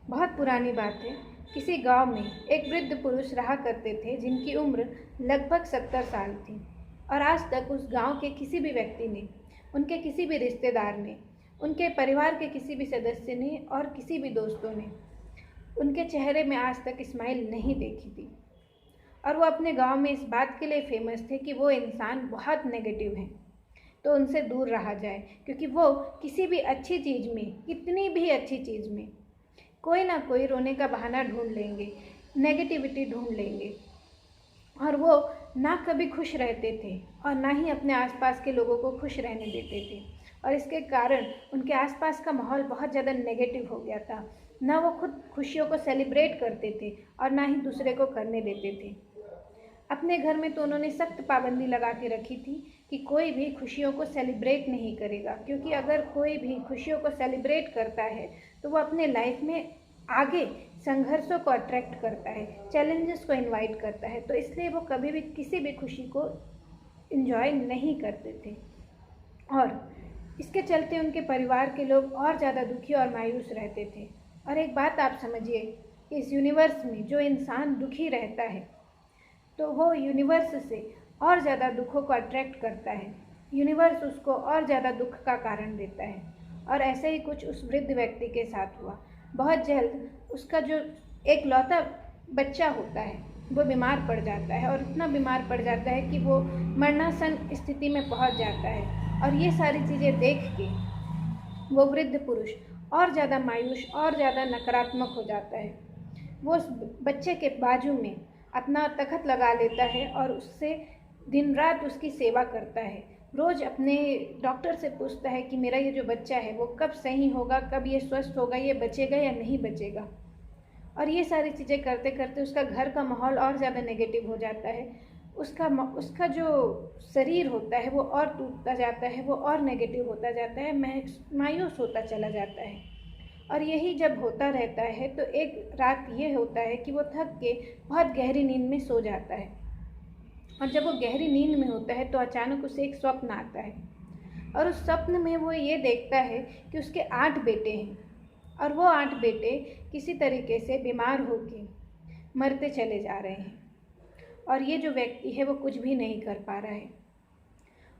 बहुत पुरानी बात है। किसी गांव में एक वृद्ध पुरुष रहा करते थे जिनकी उम्र लगभग 70 साल थी और आज तक उस गांव के किसी भी व्यक्ति ने, उनके किसी भी रिश्तेदार ने, उनके परिवार के किसी भी सदस्य ने और किसी भी दोस्तों ने उनके चेहरे में आज तक स्माइल नहीं देखी थी। और वो अपने गांव में इस बात के लिए फेमस थे कि वो इंसान बहुत नेगेटिव हैं, तो उनसे दूर रहा जाए, क्योंकि वो किसी भी अच्छी चीज़ में, कितनी भी अच्छी चीज़ में कोई ना कोई रोने का बहाना ढूंढ लेंगे, नेगेटिविटी ढूंढ लेंगे। और वो ना कभी खुश रहते थे और ना ही अपने आसपास के लोगों को खुश रहने देते थे, और इसके कारण उनके आसपास का माहौल बहुत ज़्यादा नेगेटिव हो गया था। ना वो खुद खुशियों को सेलिब्रेट करते थे और ना ही दूसरे को करने देते थे। अपने घर में तो उन्होंने सख्त पाबंदी लगा के रखी थी कि कोई भी खुशियों को सेलिब्रेट नहीं करेगा, क्योंकि अगर कोई भी खुशियों को सेलिब्रेट करता है तो वो अपने लाइफ में आगे संघर्षों को अट्रैक्ट करता है, चैलेंजेस को इनवाइट करता है। तो इसलिए वो कभी भी किसी भी खुशी को इन्जॉय नहीं करते थे, और इसके चलते उनके परिवार के लोग और ज़्यादा दुखी और मायूस रहते थे। और एक बात आप समझिए, इस यूनिवर्स में जो इंसान दुखी रहता है तो वो यूनिवर्स से और ज़्यादा दुखों को अट्रैक्ट करता है, यूनिवर्स उसको और ज़्यादा दुख का कारण देता है। और ऐसे ही कुछ उस वृद्ध व्यक्ति के साथ हुआ। बहुत जल्द उसका जो एक लौता बच्चा होता है वो बीमार पड़ जाता है, और इतना बीमार पड़ जाता है कि वो मरणासन स्थिति में पहुंच जाता है। और ये सारी चीज़ें देख के वो वृद्ध पुरुष और ज़्यादा मायूस और ज़्यादा नकारात्मक हो जाता है। वो उस बच्चे के बाजू में अपना तखत लगा लेता है और उससे दिन रात उसकी सेवा करता है। रोज़ अपने डॉक्टर से पूछता है कि मेरा ये जो बच्चा है वो कब सही होगा, कब ये स्वस्थ होगा, ये बचेगा या नहीं बचेगा। और ये सारी चीज़ें करते करते उसका घर का माहौल और ज़्यादा नेगेटिव हो जाता है। उसका जो शरीर होता है वो और टूटता जाता है, वो और नेगेटिव होता जाता है, मायूस होता चला जाता है। और यही जब होता रहता है तो एक रात ये होता है कि वो थक के बहुत गहरी नींद में सो जाता है। और जब वो गहरी नींद में होता है तो अचानक उसे एक स्वप्न आता है, और उस स्वप्न में वो ये देखता है कि उसके 8 बेटे हैं, और वो 8 बेटे किसी तरीके से बीमार होके मरते चले जा रहे हैं, और ये जो व्यक्ति है वो कुछ भी नहीं कर पा रहा है।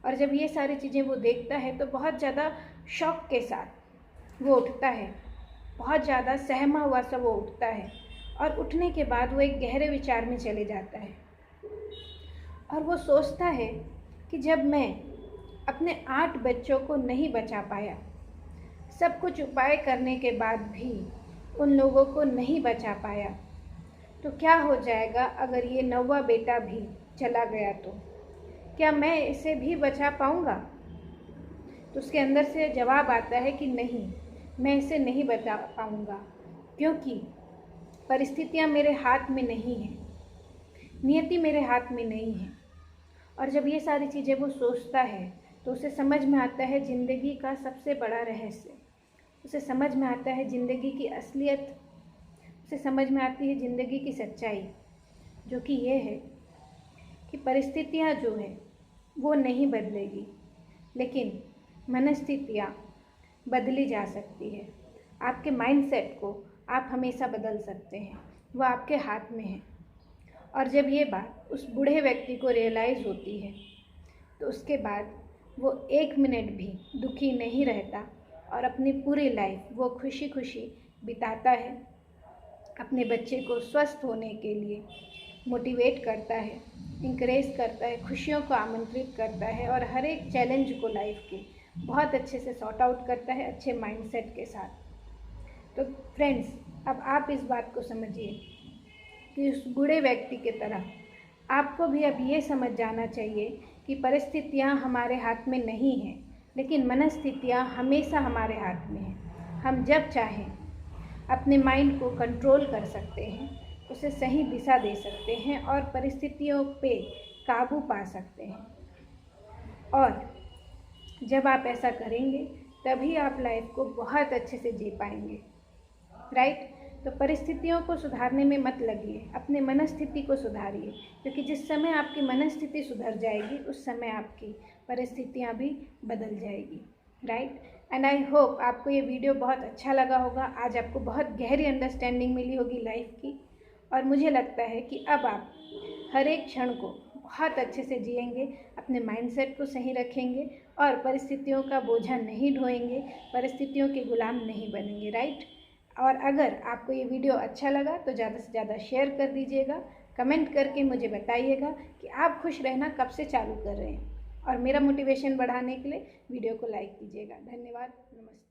और जब ये सारी चीज़ें वो देखता है तो बहुत ज़्यादा शॉक के साथ वो उठता है, बहुत ज़्यादा सहमा हुआ सा वो उठता है, और उठने के बाद वो एक गहरे विचार में चले जाता है। और वो सोचता है कि जब मैं अपने 8 बच्चों को नहीं बचा पाया, सब कुछ उपाय करने के बाद भी उन लोगों को नहीं बचा पाया, तो क्या हो जाएगा अगर ये 9वां बेटा भी चला गया, तो क्या मैं इसे भी बचा पाऊँगा? तो उसके अंदर से जवाब आता है कि नहीं, मैं इसे नहीं बचा पाऊँगा, क्योंकि परिस्थितियाँ मेरे हाथ में नहीं हैं, नियति मेरे हाथ में नहीं है। और जब ये सारी चीज़ें वो सोचता है तो उसे समझ में आता है ज़िंदगी का सबसे बड़ा रहस्य, उसे समझ में आता है ज़िंदगी की असलियत, उसे समझ में आती है ज़िंदगी की सच्चाई, जो कि ये है कि परिस्थितियाँ जो है वो नहीं बदलेगी, लेकिन मनस्थितियाँ बदली जा सकती है। आपके माइंडसेट को आप हमेशा बदल सकते हैं, वो आपके हाथ में है। और जब ये बात उस बूढ़े व्यक्ति को रियलाइज़ होती है तो उसके बाद वो 1 मिनट भी दुखी नहीं रहता, और अपनी पूरी लाइफ वो खुशी खुशी बिताता है। अपने बच्चे को स्वस्थ होने के लिए मोटिवेट करता है, इंकरेज करता है, खुशियों को आमंत्रित करता है, और हर एक चैलेंज को लाइफ के बहुत अच्छे से सॉर्ट आउट करता है, अच्छे माइंडसेट के साथ। तो फ्रेंड्स, अब आप इस बात को समझिए कि उस बूढ़े व्यक्ति की तरह आपको भी अब ये समझ जाना चाहिए कि परिस्थितियाँ हमारे हाथ में नहीं हैं, लेकिन मनस्थितियाँ हमेशा हमारे हाथ में हैं। हम जब चाहें अपने माइंड को कंट्रोल कर सकते हैं, उसे सही दिशा दे सकते हैं, और परिस्थितियों पे काबू पा सकते हैं। और जब आप ऐसा करेंगे तभी आप लाइफ को बहुत अच्छे से जी पाएंगे, राइट? तो परिस्थितियों को सुधारने में मत लगिए, अपने मनस्थिति को सुधारिए, क्योंकि जिस समय आपकी मनस्थिति सुधर जाएगी उस समय आपकी परिस्थितियाँ भी बदल जाएगी, राइट। एंड आई होप आपको ये वीडियो बहुत अच्छा लगा होगा। आज आपको बहुत गहरी अंडरस्टैंडिंग मिली होगी लाइफ की, और मुझे लगता है कि अब आप हर एक क्षण को बहुत अच्छे से जिएंगे, अपने माइंडसेट को सही रखेंगे और परिस्थितियों का बोझा नहीं ढोएंगे, परिस्थितियों के गुलाम नहीं बनेंगे, राइट। और अगर आपको ये वीडियो अच्छा लगा तो ज़्यादा से ज़्यादा शेयर कर दीजिएगा, कमेंट करके मुझे बताइएगा कि आप खुश रहना कब से चालू कर रहे हैं, और मेरा मोटिवेशन बढ़ाने के लिए वीडियो को लाइक कीजिएगा। धन्यवाद, नमस्ते।